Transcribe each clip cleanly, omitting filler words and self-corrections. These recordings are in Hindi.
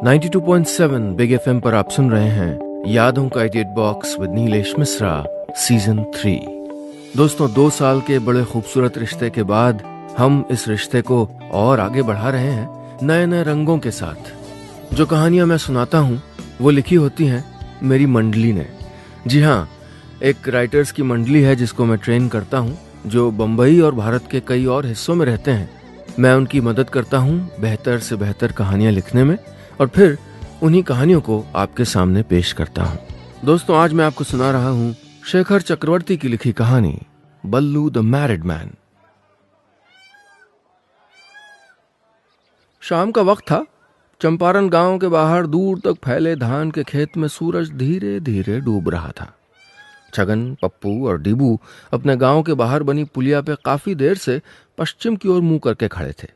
92.7 बिग एफएम पर आप सुन रहे हैं यादों का edit box with Nilesh Mishra season 3। दोस्तों, 2 साल के बड़े खूबसूरत रिश्ते के बाद हम इस रिश्ते को और आगे बढ़ा रहे हैं नए नए रंगों के साथ। जो कहानियां मैं सुनाता हूँ वो लिखी होती हैं मेरी मंडली ने। जी हाँ, एक राइटर्स की मंडली है जिसको मैं ट्रेन करता हूँ, जो बम्बई और भारत के कई और हिस्सों में रहते हैं। मैं उनकी मदद करता हूँ बेहतर से बेहतर कहानियां लिखने में और फिर उन्हीं कहानियों को आपके सामने पेश करता हूँ। दोस्तों, आज मैं आपको सुना रहा हूँ शेखर चक्रवर्ती की लिखी कहानी बल्लू द मैरिड मैन। शाम का वक्त था। चंपारण गांव के बाहर दूर तक फैले धान के खेत में सूरज धीरे धीरे डूब रहा था। छगन, पप्पू और डीबू अपने गांव के बाहर बनी पुलिया पे काफी देर से पश्चिम की ओर मुंह करके खड़े थे।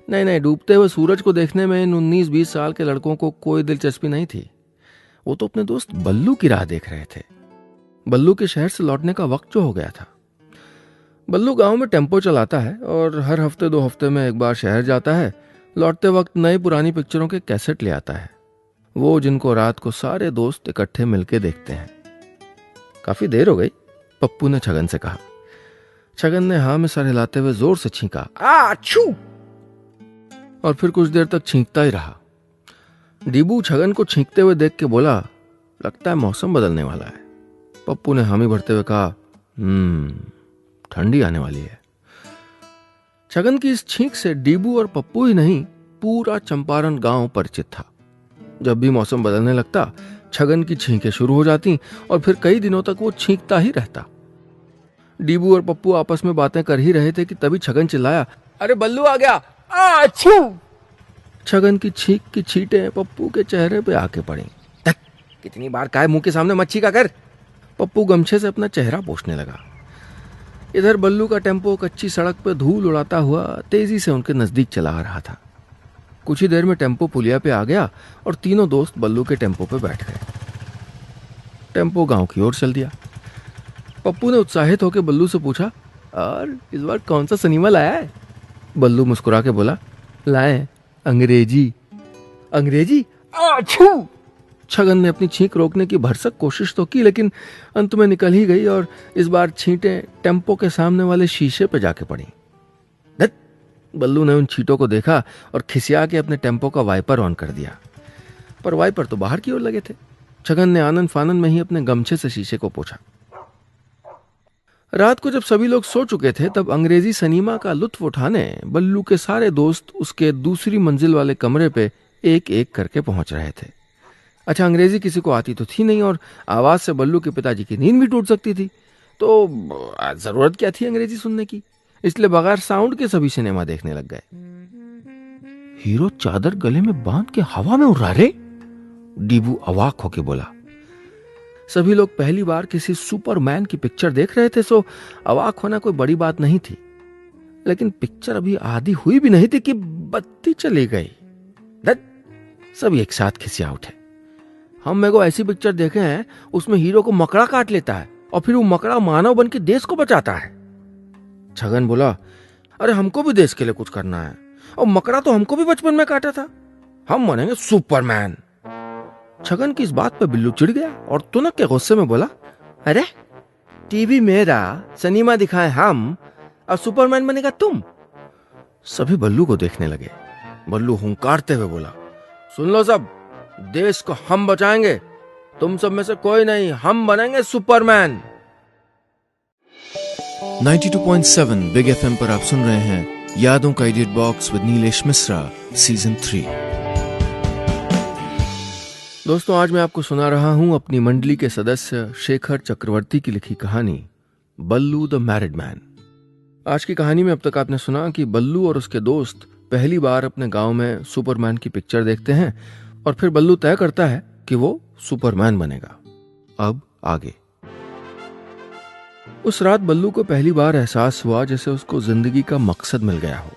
नहीं, डूबते हुए सूरज को देखने में इन 19-20 साल के लड़कों को कोई दिलचस्पी नहीं थी। वो तो अपने दोस्त बल्लू की राह देख रहे थे। बल्लू के शहर से लौटने का वक्त जो हो गया था। बल्लू गांव में टेम्पो चलाता है और हर हफ्ते 2 हफ्ते में एक बार शहर जाता है। लौटते वक्त नई पुरानी पिक्चरों के कैसेट ले आता है, वो जिनको रात को सारे दोस्त इकट्ठे मिलके देखते हैं। काफी देर हो गई, पप्पू ने छगन से कहा। छगन ने हाँ में सर हिलाते हुए जोर से छींका, आछू, और फिर कुछ देर तक छींकता ही रहा। डीबू छगन को छींकते हुए देख के बोला, लगता है मौसम बदलने वाला है। पप्पू ने हामी भरते हुए कहा, ठंडी आने वाली है। छगन की इस छींक से डीबू और पप्पू ही नहीं, पूरा चंपारण गांव परिचित था। जब भी मौसम बदलने लगता, छगन की छींकें शुरू हो जाती और फिर कई दिनों तक वो छींकता ही रहता। डीबू और पप्पू आपस में बातें कर ही रहे थे कि तभी छगन चिल्लाया, अरे बल्लू आ गया, आछू। छगन की छींक की छींटें पप्पू के चेहरे पे आके पड़ी। कितनी बार कहा है मुंह के सामने मच्छी का कर। पप्पू गमछे से अपना चेहरा पोंछने लगा। इधर बल्लू का टेम्पो कच्ची सड़क पे धूल उड़ाता हुआ तेजी से उनके नजदीक चला आ रहा था। कुछ ही देर में टेम्पो पुलिया पे आ गया और तीनों दोस्त बल्लू के टेम्पो पे बैठ गए। टेम्पो गांव की ओर चल दिया। पप्पू ने उत्साहित होकर बल्लू से पूछा, और इस बार कौन सा सिनेमा लाया है? बल्लू मुस्कुरा के बोला, लाए अंग्रेजी। अंग्रेजी? आछू! छगन ने अपनी छींक रोकने की भरसक कोशिश तो की, लेकिन अंत में निकल ही गई और इस बार छींटें टेम्पो के सामने वाले शीशे पे जाके पड़ी। बल्लू ने उन छींटों को देखा और खिसिया के अपने टेम्पो का वाइपर ऑन कर दिया, पर वाइपर तो बाहर की ओर लगे थे। छगन ने आनन फानन में ही अपने गमछे से शीशे को पोंछा। रात को जब सभी लोग सो चुके थे, तब अंग्रेजी सिनेमा का लुत्फ उठाने बल्लू के सारे दोस्त उसके दूसरी मंजिल वाले कमरे पे एक एक करके पहुंच रहे थे। अच्छा, अंग्रेजी किसी को आती तो थी नहीं और आवाज से बल्लू के पिताजी की नींद भी टूट सकती थी, तो जरूरत क्या थी अंग्रेजी सुनने की। इसलिए बगैर साउंड के सभी सिनेमा देखने लग गए। हीरो चादर गले में बांध के हवा में उड़ रहा रे, डीबू अवाक होके बोला। सभी लोग पहली बार किसी सुपरमैन की पिक्चर देख रहे थे, सो अवाक होना कोई बड़ी बात नहीं थी। लेकिन पिक्चर अभी आधी हुई भी नहीं थी कि बत्ती चली गई। सभी एक साथ खिसिया उठे। हम मेरे ऐसी पिक्चर देखे हैं उसमें हीरो को मकड़ा काट लेता है और फिर वो मकड़ा मानव बन के देश को बचाता है। छगन बोला, अरे हमको भी देश के लिए कुछ करना है, और मकड़ा तो हमको भी बचपन में काटा था, हम बनेंगे सुपरमैन। छगन की इस बात पर बिल्लू चिढ़ गया और तुनक के गुस्से में बोला, अरे टीवी मेरा, सिनेमा दिखाए हम, और सुपरमैन बनेगा तुम। सभी बल्लू को देखने लगे। बल्लू हुंकारते हुए बोला, सुन लो सब, देश को हम बचाएंगे, तुम सब में से कोई नहीं, हम बनेंगे सुपरमैन। 92.7 बिग एफएम पर आप सुन रहे हैं यादों का edit box with Nilesh Mishra season 3। दोस्तों, आज मैं आपको सुना रहा हूं अपनी मंडली के सदस्य शेखर चक्रवर्ती की लिखी कहानी बल्लू द मैरिड मैन। आज की कहानी में अब तक आपने सुना कि बल्लू और उसके दोस्त पहली बार अपने गांव में सुपरमैन की पिक्चर देखते हैं और फिर बल्लू तय करता है कि वो सुपरमैन बनेगा। अब आगे। उस रात बल्लू को पहली बार एहसास हुआ जैसे उसको जिंदगी का मकसद मिल गया हो।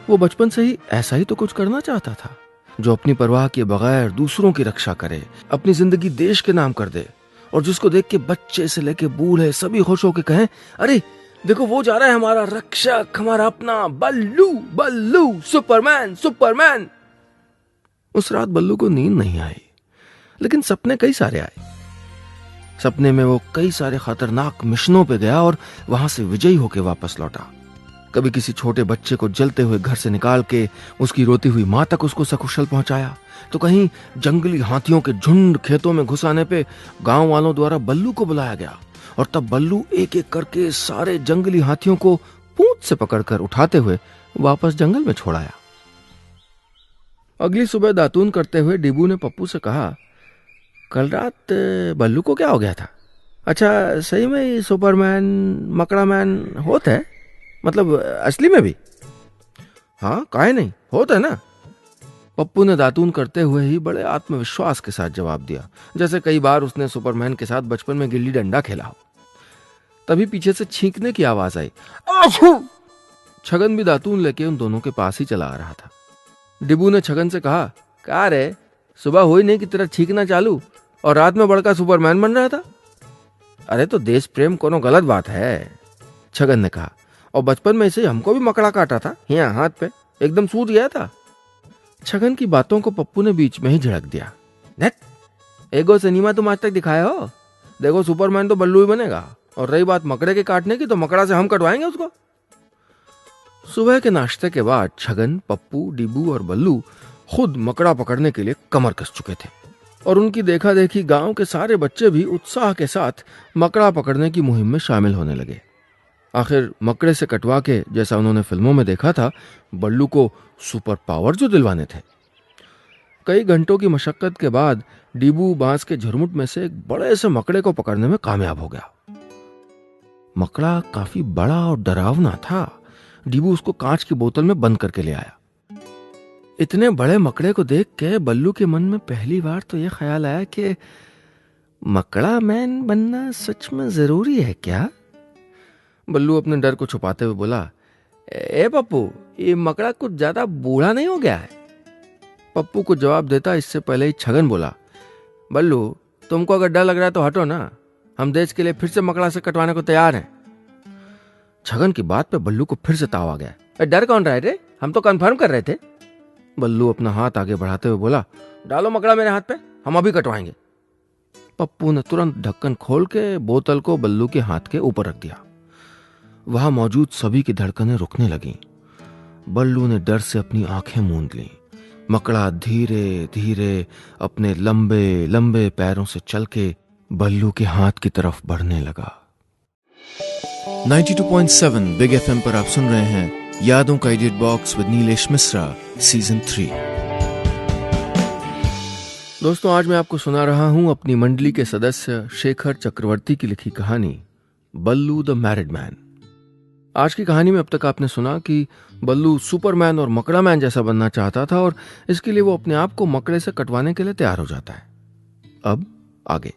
वो बचपन से ही ऐसा ही तो कुछ करना चाहता था, जो अपनी परवाह के बगैर दूसरों की रक्षा करे, अपनी जिंदगी देश के नाम कर दे, और जिसको देख के बच्चे से लेके बूढ़े सभी खुश होकर कहें, अरे देखो वो जा रहा है हमारा रक्षक, हमारा अपना बल्लू, बल्लू सुपरमैन, सुपरमैन। उस रात बल्लू को नींद नहीं आई, लेकिन सपने कई सारे आए। सपने में वो कई सारे खतरनाक मिशनों पे गया और वहां से विजयी होकर वापस लौटा। कभी किसी छोटे बच्चे को जलते हुए घर से निकाल के उसकी रोती हुई मां तक उसको सकुशल पहुंचाया, तो कहीं जंगली हाथियों के झुंड खेतों में घुस आने पे गांव वालों द्वारा बल्लू को बुलाया गया और तब बल्लू एक एक करके सारे जंगली हाथियों को पूंछ से पकड़कर उठाते हुए वापस जंगल में छोड़ाया। अगली सुबह दातून करते हुए डिबू ने पप्पू से कहा, कल रात बल्लू को क्या हो गया था? अच्छा, सही में ही सुपरमैन मकड़ा मैन होता है? मतलब असली में भी? हाँ, काहे नहीं, होता है ना। पप्पू ने दातून करते हुए ही बड़े आत्मविश्वास के साथ जवाब दिया, जैसे कई बार उसने सुपरमैन के साथ बचपन में गिल्ली डंडा खेला हो। तभी पीछे से छींकने की आवाज आई। छगन भी दातून लेके उन दोनों के पास ही चला आ रहा था। डिबू ने छगन से कहा, क्या रे, सुबह हुई नहीं कि तेरा छींकना चालू और रात में बड़का सुपरमैन बन रहा था? अरे तो देश प्रेम कोनो गलत बात है, छगन ने कहा। और बचपन में इसे हमको भी मकड़ा काटा था, यहाँ हाथ पे एकदम सूज गया था। छगन की बातों को पप्पू ने बीच में ही झड़क दिया। एगो सिनेमा तुम आज तक दिखाया हो? देखो, सुपरमैन तो बल्लू ही बनेगा, और रही बात मकड़े के काटने की, तो मकड़ा से हम कटवाएंगे उसको। सुबह के नाश्ते के बाद छगन, पप्पू, डिबू और बल्लू खुद मकड़ा पकड़ने के लिए कमर कस चुके थे और उनकी देखा देखी गांव के सारे बच्चे भी उत्साह के साथ मकड़ा पकड़ने की मुहिम में शामिल होने लगे। आखिर मकड़े से कटवा के, जैसा उन्होंने फिल्मों में देखा था, बल्लू को सुपर पावर जो दिलवाने थे। कई घंटों की मशक्कत के बाद डिबू बांस के झुरमुट में से एक बड़े से मकड़े को पकड़ने में कामयाब हो गया। मकड़ा काफी बड़ा और डरावना था। डिबू उसको कांच की बोतल में बंद करके ले आया। इतने बड़े मकड़े को देख के बल्लू के मन में पहली बार तो यह ख्याल आया कि मकड़ा मैन बनना सच में जरूरी है क्या? बल्लू अपने डर को छुपाते हुए बोला, ए पप्पू, ये मकड़ा कुछ ज्यादा बूढ़ा नहीं हो गया है? पप्पू को जवाब देता इससे पहले ही छगन बोला, बल्लू, तुमको अगर डर लग रहा है तो हटो ना, हम देश के लिए फिर से मकड़ा से कटवाने को तैयार हैं। छगन की बात पे बल्लू को फिर से ताव आ गया। डर कौन रहा है रे? हम तो कंफर्म कर रहे थे। बल्लू अपना हाथ आगे बढ़ाते हुए बोला, डालो मकड़ा मेरे हाथ पे, हम अभी कटवाएंगे। पप्पू ने तुरंत ढक्कन खोल के बोतल को बल्लू के हाथ के ऊपर रख दिया। वहां मौजूद सभी की धड़कनें रुकने लगीं। बल्लू ने डर से अपनी आंखें मूंद लीं। मकड़ा धीरे धीरे अपने लंबे लंबे पैरों से चल के बल्लू के हाथ की तरफ बढ़ने लगा। 92.7 बिग एफएम पर आप सुन रहे हैं यादों का edit box with Nilesh Mishra, season 3। दोस्तों, आज मैं आपको सुना रहा हूं अपनी मंडली के सदस्य शेखर चक्रवर्ती की लिखी कहानी बल्लू द मैरिड मैन। आज की कहानी में अब तक आपने सुना कि बल्लू सुपरमैन और मकड़ा मैन जैसा बनना चाहता था और इसके लिए वो अपने आप को मकड़े से कटवाने के लिए तैयार हो जाता है। अब आगे।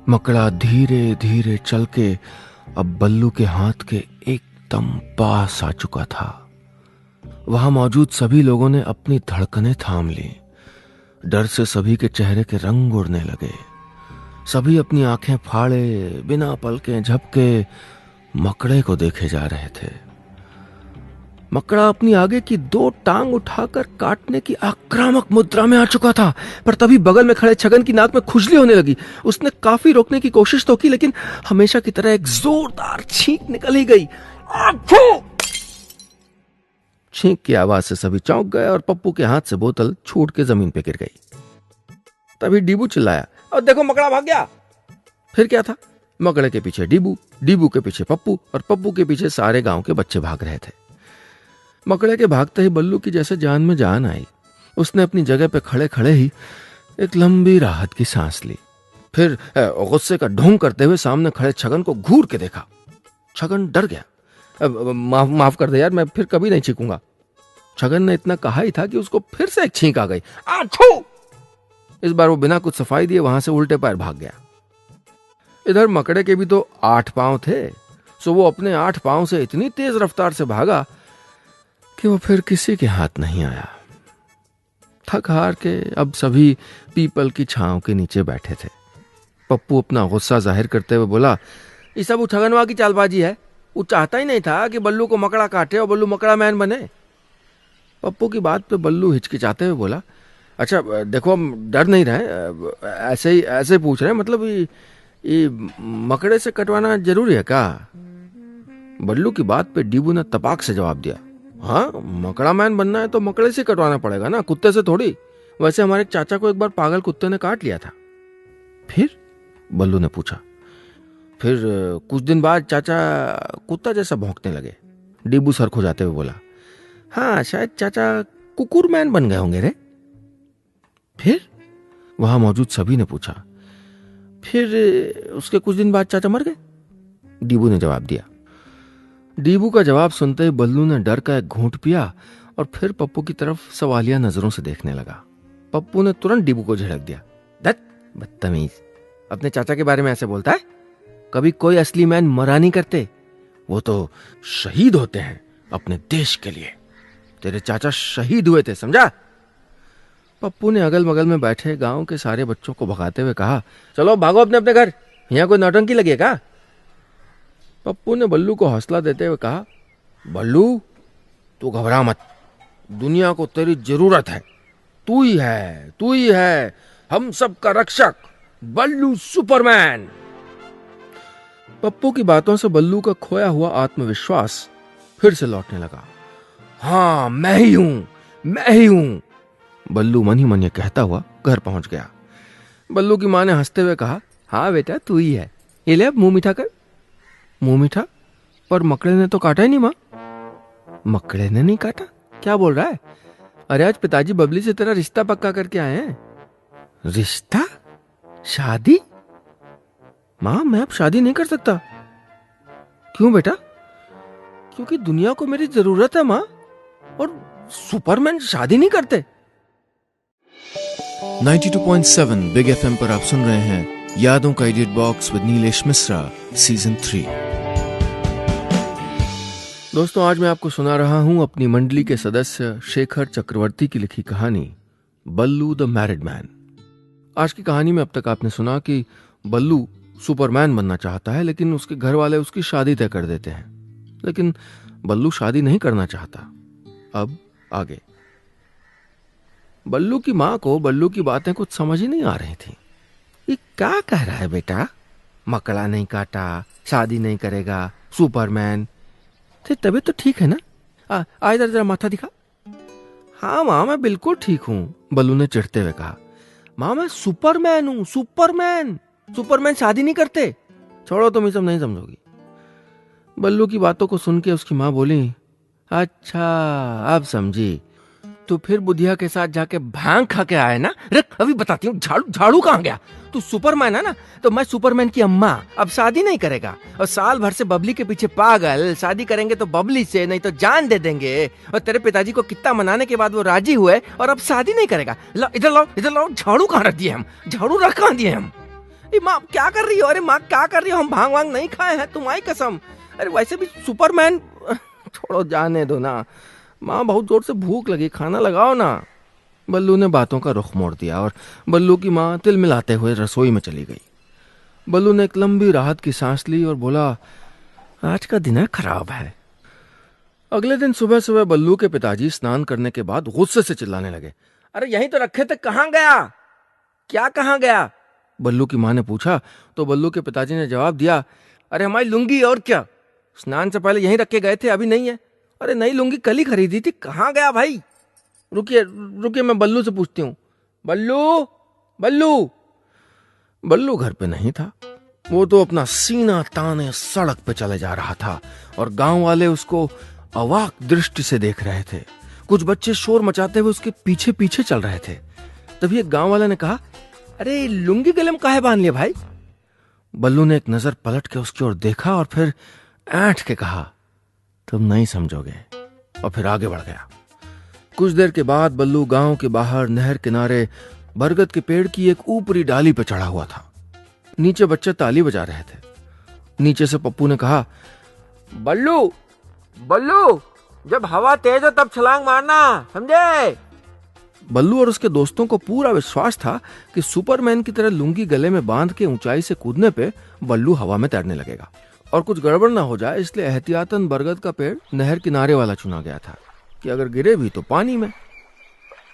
मकड़ा धीरे धीरे चल के अब बल्लू के हाथ के एकदम पास आ चुका था। वहां मौजूद सभी लोगों ने अपनी धड़कनें थाम ली। डर से सभी के चेहरे के रंग उड़ने लगे। सभी अपनी आंखें फाड़े बिना पलकें झपके मकड़े को देखे जा रहे थे। मकड़ा अपनी आगे की 2 टांग उठाकर काटने की आक्रामक मुद्रा में आ चुका था, पर तभी बगल में खड़े छगन की नाक में खुजली होने लगी। उसने काफी रोकने की कोशिश तो की, लेकिन हमेशा की तरह एक जोरदार छींक निकल ही गई। छींक की आवाज से सभी चौंक गए और पप्पू के हाथ से बोतल छूट के जमीन पे गिर गई। तभी डिबू चिल्लाया, और देखो मकड़ा भाग गया। फिर क्या था? मकड़े के पीछे डिबू, डिबू के पीछे पप्पू और पप्पू के पीछे सारे गांव के बच्चे भाग रहे थे। मकड़े के भागते ही बल्लू की जैसे जान में जान आई। उसने अपनी जगह पे खड़े खड़े ही एक लंबी राहत की सांस ली। फिर गुस्से का ढोंग करते हुए सामने खड़े छगन को घूर के देखा। छगन डर गया। माफ कर दे यार, मैं फिर कभी नहीं छींकूंगा। छगन ने इतना कहा ही था कि उसको फिर से एक छींक आ गई। आछू! इस बार वो बिना कुछ सफाई दिए वहां से उल्टे पैर भाग गया। इधर मकड़े के भी तो 8 पांव थे, सो वो अपने 8 पांव से इतनी तेज रफ्तार से भागा कि वो फिर किसी के हाथ नहीं आया। थक हार के अब सभी पीपल की छांव के नीचे बैठे थे। पप्पू अपना गुस्सा जाहिर करते हुए बोला, ये सब छगनवा की चालबाजी है। वो चाहता ही नहीं था कि बल्लू को मकड़ा काटे और बल्लू मकड़ा मैन बने। पप्पू की बात पे बल्लू हिचकिचाते हुए बोला, अच्छा देखो हम डर नहीं रहे, ऐसे ही पूछ रहे हैं, मतलब ये मकड़े से कटवाना जरूरी है क्या? बल्लू की बात पे डीबू ने तपाक से जवाब दिया, हाँ मकड़ा मैन बनना है तो मकड़े से कटवाना पड़ेगा ना, कुत्ते से थोड़ी। वैसे हमारे चाचा को एक बार पागल कुत्ते ने काट लिया था। फिर? बल्लू ने पूछा। फिर कुछ दिन बाद चाचा कुत्ता जैसा भौंकने लगे। डीबू सर खुजाते हुए बोला, हाँ शायद चाचा कुकुर मैन बन गए होंगे रे। फिर? वहां मौजूद सभी ने पूछा। फिर उसके कुछ दिन बाद चाचा मर गए, डीबू ने जवाब दिया। डीबू का जवाब सुनते ही बल्लू ने डर का एक घूंट पिया और फिर पप्पू की तरफ सवालिया नजरों से देखने लगा। पप्पू ने तुरंत डीबू को झिड़क दिया, दत्त बदतमीज, अपने चाचा के बारे में ऐसे बोलता है? कभी कोई असली मैन मरा नहीं करते, वो तो शहीद होते हैं अपने देश के लिए। तेरे चाचा शहीद हुए थे, समझा? पप्पू ने अगल बगल में बैठे गांव के सारे बच्चों को भगाते हुए कहा, चलो भागो अपने अपने घर, यहाँ कोई नौटंकी लगी है क्या? पप्पू ने बल्लू को हौसला देते हुए कहा, बल्लू तू घबरा मत, दुनिया को तेरी जरूरत है, तू ही है हम सब का रक्षक, बल्लू सुपरमैन। पप्पू की बातों से बल्लू का खोया हुआ आत्मविश्वास फिर से लौटने लगा। हाँ मैं ही हूं, बल्लू मन ही मन ये कहता हुआ घर पहुंच गया। बल्लू की मां ने हंसते हुए कहा, हाँ बेटा तू ही है, ये ले अब मुंह मीठा कर। मुंह मीठा? पर मकड़े ने तो काटा ही नहीं मां। मकड़े ने नहीं काटा? क्या बोल रहा है? अरे आज पिताजी बबली से तेरा रिश्ता पक्का करके आए हैं। रिश्ता? शादी? मां मैं अब शादी नहीं कर सकता। क्यों बेटा? क्योंकि दुनिया को मेरी जरूरत है मां, और सुपरमैन शादी नहीं करते। 92.7 बिग एफएम पर आप सुन रहे हैं यादों का edit box with Nilesh Mishra season 3। दोस्तों आज मैं आपको सुना रहा हूं अपनी मंडली के सदस्य शेखर चक्रवर्ती की लिखी कहानी बल्लू द मैरिड मैन। आज की कहानी में अब तक आपने सुना कि बल्लू सुपरमैन बनना चाहता है, लेकिन उसके घर वाले उसकी शादी तय कर देते हैं। लेकिन बल्लू शादी नहीं करना चाहता। अब आगे। बल्लू की मां को बल्लू की बातें कुछ समझ ही नहीं आ रही थी। ये क्या कह रहा है बेटा? मकड़ा नहीं काटा, शादी नहीं करेगा, सुपरमैन। तबीयत तो ठीक है ना? आ इधर जरा माथा दिखा। हाँ मां मैं बिल्कुल ठीक हूं, बल्लू ने चिढ़ते हुए कहा। मां मैं सुपरमैन हूं, सुपरमैन शादी नहीं करते। छोड़ो तुम ये सब नहीं समझोगी। बल्लू की बातों को सुन के उसकी मां बोली, अच्छा अब समझी, तो फिर बुधिया के साथ जाके भांग खा के आए ना? रख अभी बताती हूँ। झाड़ू कहाँ गया? तू सुपरमैन है ना, तो मैं सुपरमैन की अम्मा। अब शादी नहीं करेगा और साल भर से बबली के पीछे पागल, शादी करेंगे तो बबली से, नहीं तो जान दे देंगे। और तेरे पिताजी को कितना मनाने के बाद वो राजी हुए और अब शादी नहीं करेगा। इधर लाओ, झाड़ू कहाँ रख दिए हम? झाड़ू रख कहाँ दिए हम? माँ क्या कर रही हो? अरे माँ क्या कर रही हो? हम भांग वांग नहीं खाए हैं, तुम्हारी कसम। अरे वैसे भी सुपरमैन, छोड़ो जाने दो ना। माँ बहुत जोर से भूख लगी, खाना लगाओ ना। बल्लू ने बातों का रुख मोड़ दिया और बल्लू की माँ तिल मिलाते हुए रसोई में चली गई। बल्लू ने एक लंबी राहत की सांस ली और बोला, आज का दिन खराब है। अगले दिन सुबह सुबह बल्लू के पिताजी स्नान करने के बाद गुस्से से चिल्लाने लगे, अरे यहीं तो रखे थे, कहाँ गया? क्या कहाँ गया? बल्लू की माँ ने पूछा तो बल्लू के पिताजी ने जवाब दिया, अरे हमारी लुंगी और क्या, स्नान से पहले यहीं रख के गए थे, अभी नहीं है। अरे नई लुंगी कल ही खरीदी थी, कहाँ गया भाई? रुकिए मैं बल्लू से पूछती हूँ। बल्लू घर पे नहीं था। वो तो अपना सीना ताने सड़क पे चले जा रहा था और गांव वाले उसको अवाक दृष्टि से देख रहे थे। कुछ बच्चे शोर मचाते हुए उसके पीछे पीछे चल रहे थे। तभी एक गांव वाले ने कहा, अरे लुंगी गले में काहे बांध लिया भाई? बल्लू ने एक नजर पलट के उसकी ओर देखा और फिर ऐंठ के कहा, तुम नहीं समझोगे, और फिर आगे बढ़ गया। कुछ देर के बाद बल्लू गांव के बाहर नहर किनारे बरगद के पेड़ की एक ऊपरी डाली पर चढ़ा हुआ था। नीचे बच्चे ताली बजा रहे थे। नीचे से पप्पू ने कहा, बल्लू जब हवा तेज हो तब छलांग मारना, समझे? बल्लू और उसके दोस्तों को पूरा विश्वास था कि सुपरमैन की तरह लुंगी गले में बांध के ऊंचाई से कूदने पे बल्लू हवा में तैरने लगेगा और कुछ गड़बड़ ना हो जाए, इसलिए एहतियातन बरगद का पेड़ नहर किनारे वाला चुना गया था। कि अगर गिरे भी तो पानी में।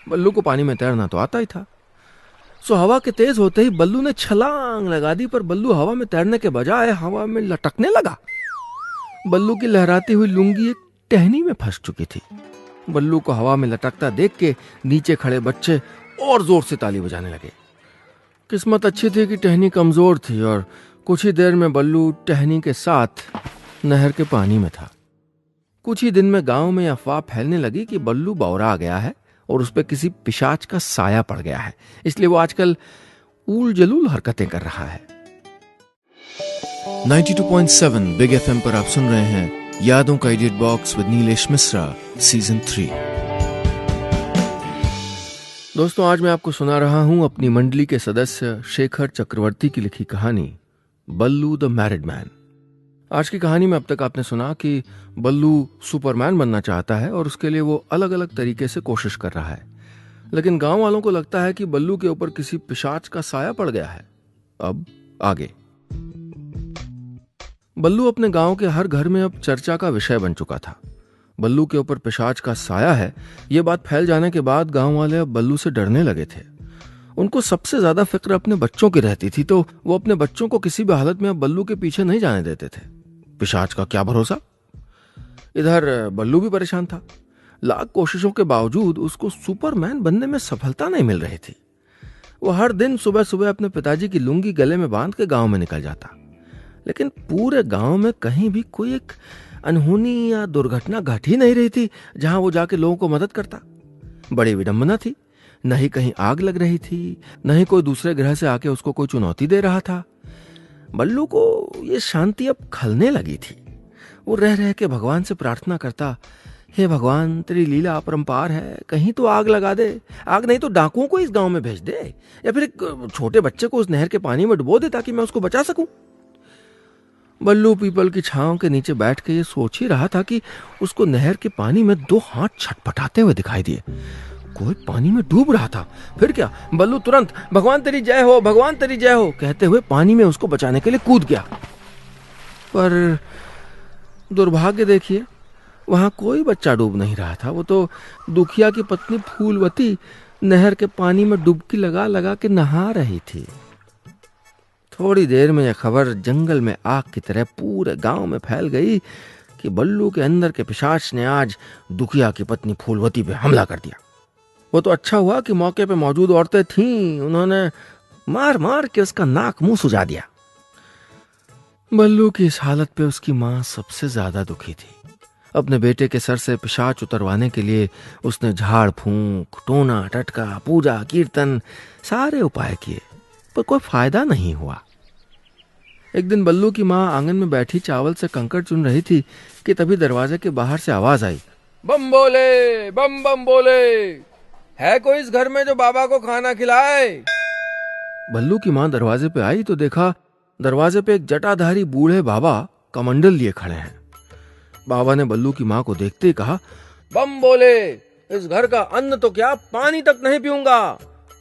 बल्लू को पानी में तैरना तो आता ही था। सो हवा के तेज होते ही बल्लू ने छलांग लगा दी, पर बल्लू हवा में तैरने के बजाय हवा में लटकने लगा। बल्लू की लहराती हुई लुंगी एक टहनी में फंस चुकी थी। बल्लू को हवा में लटकता देख के नीचे खड़े बच्चे और जोर से ताली बजाने लगे। किस्मत अच्छी थी कि टहनी कमजोर थी और कुछ ही देर में बल्लू टहनी के साथ नहर के पानी में था। कुछ ही दिन में गांव में अफवाह फैलने लगी कि बल्लू बौरा गया है और उस पर किसी पिशाच का साया पड़ गया है, इसलिए वो आजकल ऊल जलूल हरकतें कर रहा है। 92.7 बिग एफएम पर आप सुन रहे हैं यादों का edit box with Nilesh Mishra season 3। दोस्तों, आज मैं आपको सुना रहा हूं अपनी मंडली के सदस्य शेखर चक्रवर्ती की लिखी कहानी बल्लू द मैरिड मैन। आज की कहानी में अब तक आपने सुना कि बल्लू सुपरमैन बनना चाहता है और उसके लिए वो अलग अलग तरीके से कोशिश कर रहा है, लेकिन गांव वालों को लगता है कि बल्लू के ऊपर किसी पिशाच का साया पड़ गया है। अब आगे। बल्लू अपने गांव के हर घर में अब चर्चा का विषय बन चुका था। बल्लू के ऊपर पिशाच का साया है, ये बात फैल जाने के बाद गांव वाले अब बल्लू से डरने लगे थे। उनको सबसे ज्यादा फिक्र अपने बच्चों की रहती थी, तो वो अपने बच्चों को किसी भी हालत में अब बल्लू के पीछे नहीं जाने देते थे। पिशाच का क्या भरोसा। इधर बल्लू भी परेशान था। लाख कोशिशों के बावजूद उसको सुपरमैन बनने में सफलता नहीं मिल रही थी। वो हर दिन सुबह सुबह अपने पिताजी की लुंगी गले में बांध के गांव में निकल जाता, लेकिन पूरे गांव में कहीं भी कोई एक अनहोनी या दुर्घटना घट ही नहीं रही थी जहां वो जाके लोगों को मदद करता। बड़ी विडंबना थी। न ही कहीं आग लग रही थी, न ही कोई दूसरे ग्रह से आके उसको कोई चुनौती दे रहा था। बल्लू को ये शांति अब खलने लगी थी। वो रह रह के भगवान से प्रार्थना करता, हे भगवान, तेरी लीला अपरंपार है, कहीं तो आग लगा दे। आग नहीं तो डाकुओं को इस गांव में भेज दे, या फिर एक छोटे बच्चे को उस नहर के पानी में डुबो दे ताकि मैं उसको बचा सकूं। बल्लू पीपल की छांव के नीचे बैठ के ये सोच ही रहा था कि उसको नहर के पानी में दो हाथ छटपटाते हुए दिखाई दिए। कोई पानी में डूब रहा था। फिर क्या, बल्लू तुरंत भगवान तेरी जय हो, भगवान तेरी जय हो कहते हुए पानी में उसको बचाने के लिए कूद गया। पर दुर्भाग्य देखिए, वहां कोई बच्चा डूब नहीं रहा था। वो तो दुखिया की पत्नी फूलवती नहर के पानी में डुबकी लगा लगा के नहा रही थी। थोड़ी देर में यह खबर जंगल में आग की तरह पूरे गांव में फैल गई कि बल्लू के अंदर के पिशाच ने आज दुखिया की पत्नी फूलवती पे हमला कर दिया। वो तो अच्छा हुआ कि मौके पे मौजूद औरतें थीं, उन्होंने मार मार के उसका नाक मुंह सुजा दिया। बल्लू की इस हालत पे उसकी मां सबसे ज्यादा दुखी थी। अपने बेटे के सर से पिशाच उतरवाने के लिए उसने झाड़ फूंक, टोना टटका, पूजा कीर्तन सारे उपाय किए, पर कोई फायदा नहीं हुआ। एक दिन बल्लू की मां आंगन में बैठी चावल से कंकड़ चुन रही थी कि तभी दरवाजे के बाहर से आवाज आई, बम बोले, बम बम बोले, है कोई इस घर में जो बाबा को खाना खिलाए। बल्लू की मां दरवाजे पे आई तो देखा दरवाजे पे एक जटाधारी बूढ़े बाबा कमंडल लिए खड़े हैं। बाबा ने बल्लू की मां को देखते ही कहा, बम बोले, इस घर का अन्न तो क्या पानी तक नहीं पीऊंगा,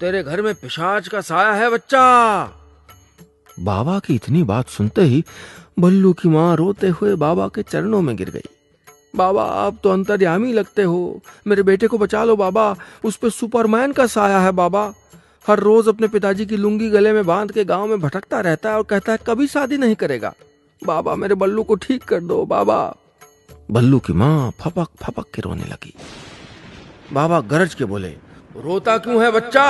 तेरे घर में पिशाच का साया है बच्चा। बाबा की इतनी बात सुनते ही बल्लू की मां रोते हुए बाबा के चरणों में गिर गई। बाबा, आप तो अंतर्यामी लगते हो, मेरे बेटे को बचा लो बाबा, उस पे सुपरमैन का साया है बाबा। हर रोज अपने पिताजी की लुंगी गले में बांध के गांव में भटकता रहता है और कहता है कभी शादी नहीं करेगा। बाबा, मेरे बल्लू को ठीक कर दो बाबा। बल्लू की मां फपक फपक के रोने लगी। बाबा गरज के बोले, रोता क्यों है बच्चा,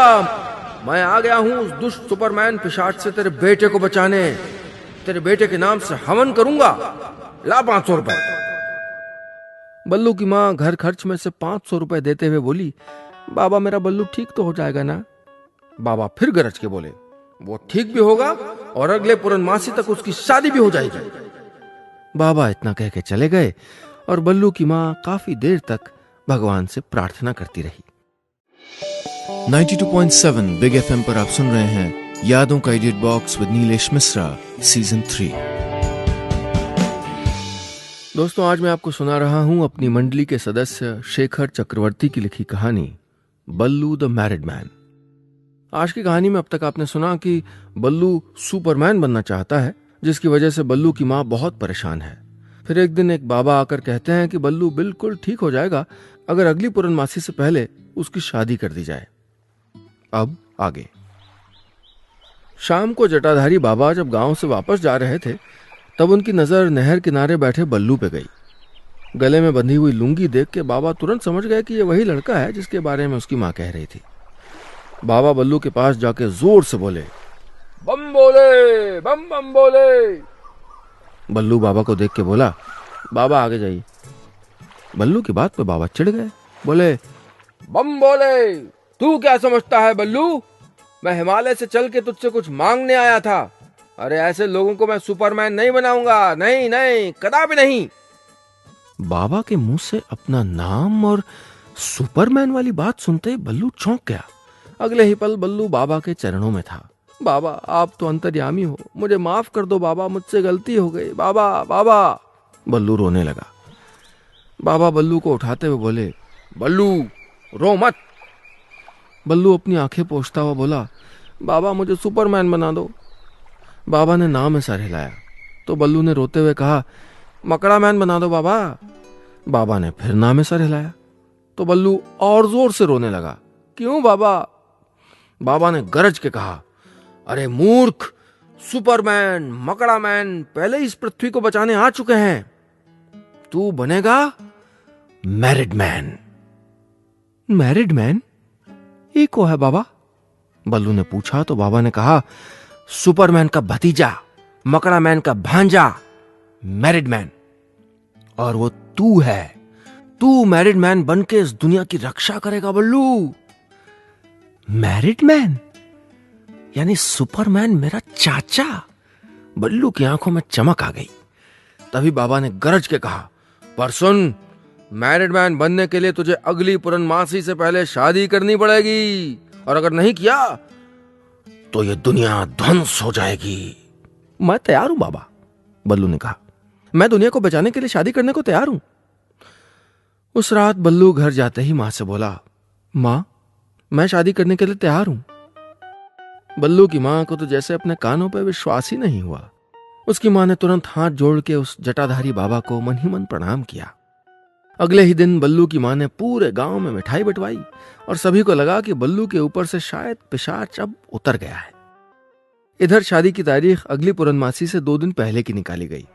मैं आ गया हूं उस दुष्ट सुपरमैन पिशाच से तेरे बेटे को बचाने। तेरे बेटे के नाम से हवन करूंगा, ला 500 रुपए। बल्लू की मां घर खर्च में से 500 रुपए देते हुए बोली, बाबा मेरा बल्लू ठीक तो हो जाएगा ना। बाबा फिर गरज के बोले, वो ठीक भी होगा और अगले पूर्णमासी तक उसकी शादी भी हो जाएगी। बाबा इतना कह के चले गए और बल्लू की मां काफी देर तक भगवान से प्रार्थना करती रही। 92.7 बिग एफएम पर आप सुन रहे हैं यादों का edit box with Nilesh Mishra season 3। दोस्तों, आज मैं आपको सुना रहा हूं अपनी मंडली के सदस्य शेखर चक्रवर्ती की लिखी कहानी बल्लू द मैरिड मैन। आज की कहानी में अब तक आपने सुना कि बल्लू सुपरमैन बनना चाहता है, जिसकी वजह से बल्लू की मां बहुत परेशान है। फिर एक दिन एक बाबा आकर कहते हैं कि बल्लू बिल्कुल ठीक हो जाएगा, अगर अगली पूर्णमासी से पहले उसकी शादी कर दी जाए। अब आगे। शाम को जटाधारी बाबा जब गांव से वापस जा रहे थे तब उनकी नजर नहर किनारे बैठे बल्लू पे गई। गले में बंधी हुई लुंगी देख के बाबा तुरंत समझ गए कि ये वही लड़का है जिसके बारे में उसकी मां कह रही थी। बाबा बल्लू के पास जाके जोर से बोले, बम बोले, बम बम बोले। बल्लू बाबा को देख के बोला, बाबा आगे जाइए। बल्लू की बात पे बाबा चिढ़ गए, बोले, बम बोले, तू क्या समझता है बल्लू? मैं हिमालय से चल के तुझसे कुछ मांगने आया था। अरे ऐसे लोगों को मैं सुपरमैन नहीं बनाऊंगा, नहीं नहीं, कदापि नहीं। बाबा के मुंह से अपना नाम और सुपरमैन वाली बात सुनते ही बल्लू चौंक गया। अगले ही पल बल्लू बाबा के चरणों में था। बाबा आप तो अंतर्यामी हो, मुझे माफ कर दो बाबा, मुझसे गलती हो गई बाबा, बाबा। बल्लू रोने लगा। बाबा बल्लू को उठाते हुए बोले, बल्लू रो मत। बल्लू अपनी आंखें पोंछता हुआ बोला, बाबा मुझे सुपरमैन बना दो। बाबा ने नाम में सर हिलाया तो बल्लू ने रोते हुए कहा, मकड़ा मैन बना दो बाबा। बाबा ने फिर नाम में सर हिलाया तो बल्लू और जोर से रोने लगा। क्यों बाबा? बाबा ने गरज के कहा, अरे मूर्ख, सुपरमैन मकड़ा मैन पहले इस पृथ्वी को बचाने आ चुके हैं। तू बनेगा मैरिड मैन। मैरिड मैन ये को है बाबा? बल्लू ने पूछा तो बाबा ने कहा, सुपरमैन का भतीजा, मकड़ा मैन का भांजा, मैरिड मैन। और वो तू है। तू मैरिड मैन बन के इस दुनिया की रक्षा करेगा बल्लू। मैरिड मैन यानी सुपरमैन मेरा चाचा। बल्लू की आंखों में चमक आ गई। तभी बाबा ने गरज के कहा, पर सुन, मैरिड मैन बनने के लिए तुझे अगली पूर्णमासी से पहले शादी करनी पड़ेगी, और अगर नहीं किया तो ये दुनिया ध्वंस हो जाएगी। मैं तैयार हूं बाबा, बल्लू ने कहा। मैं दुनिया को बचाने के लिए शादी करने को तैयार हूं। उस रात बल्लू घर जाते ही मां से बोला, मां मैं शादी करने के लिए तैयार हूं। बल्लू की मां को तो जैसे अपने कानों पर विश्वास ही नहीं हुआ। उसकी मां ने तुरंत हाथ जोड़ के उस जटाधारी बाबा को मन ही मन प्रणाम किया। अगले ही दिन बल्लू की मां ने पूरे गांव में मिठाई बंटवाई और सभी को लगा कि बल्लू के ऊपर से शायद पिशाच अब उतर गया है। इधर शादी की तारीख अगली पूर्णमासी से 2 दिन पहले की निकाली गई।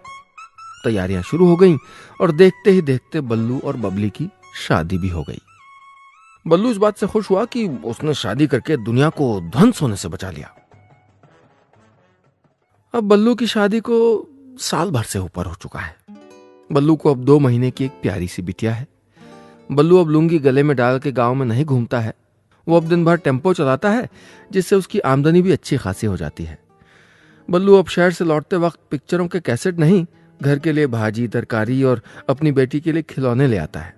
तैयारियां शुरू हो गईं और देखते ही देखते बल्लू और बबली की शादी भी हो गई। बल्लू इस बात से खुश हुआ कि उसने शादी करके दुनिया को ध्वंस होने से बचा लिया। अब बल्लू की शादी को साल भर से ऊपर हो चुका है। बल्लू को अब 2 महीने की एक प्यारी सी बिटिया है। बल्लू अब लुंगी गले में डाल के गांव में नहीं घूमता है। वो अब दिन भर टेम्पो चलाता है, जिससे उसकी आमदनी भी अच्छी खासी हो जाती है। बल्लू अब शहर से लौटते वक्त पिक्चरों के कैसेट नहीं, घर के लिए भाजी तरकारी और अपनी बेटी के लिए खिलौने ले आता है।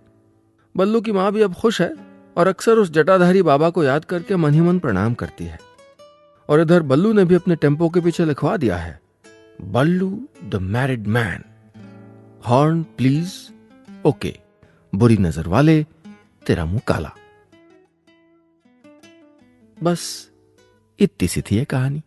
बल्लू की मां भी अब खुश है और अक्सर उस जटाधारी बाबा को याद करके मन ही मन प्रणाम करती है। और इधर बल्लू ने भी अपने टेम्पो के पीछे लिखवा दिया है, Ballu the married man, horn please, okay, बुरी नजर वाले तेरा मुंह काला। बस इतनी सी थी ये कहानी।